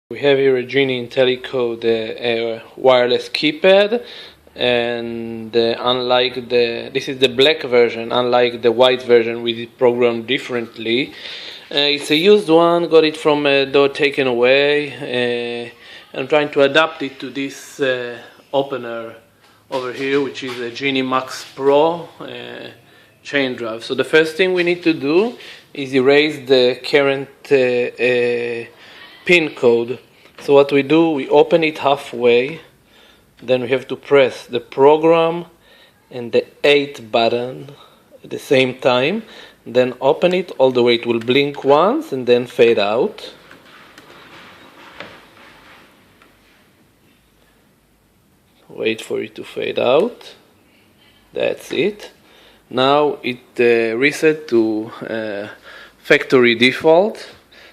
We have here a Genie intellicode wireless keypad, and this is the black version, unlike the white version we did program differently. It's a used one, got it from a door taken away. I'm trying to adapt it to this opener over here, which is a Genie Max Pro chain drive. So the first thing we need to do is erase the current pin code. So what we do, we open it halfway, then we have to press the program and the 8 button at the same time, then open it all the way. It will blink once and then fade out. Wait for it to fade out. That's it. Now it reset to factory default.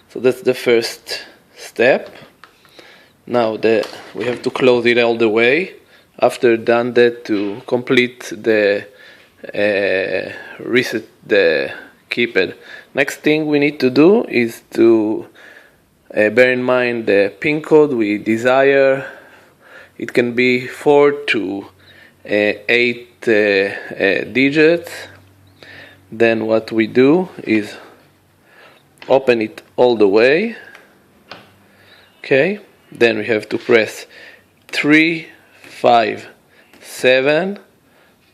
So that's the first step. Now we have to close it all the way. After done that, to complete the reset the keypad. Next thing we need to do is to bear in mind the pin code we desire. It can be 4 to 8 digits. Then what we do is open it all the way. Okay, then we have to press 3, 5, 7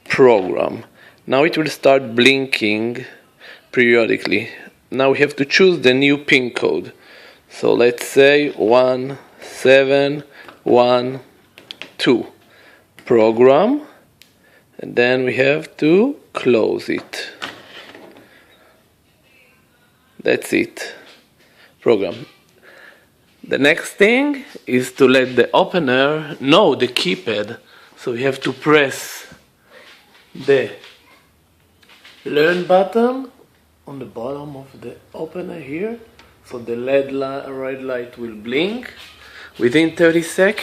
program. Now it will start blinking periodically. Now we have to choose the new pin code. So let's say 1712 program, and then we have to close it. That's it. Program. The next thing is to let the opener know the keypad. So we have to press the learn button on the bottom of the opener here. So the red light will blink within 30 seconds.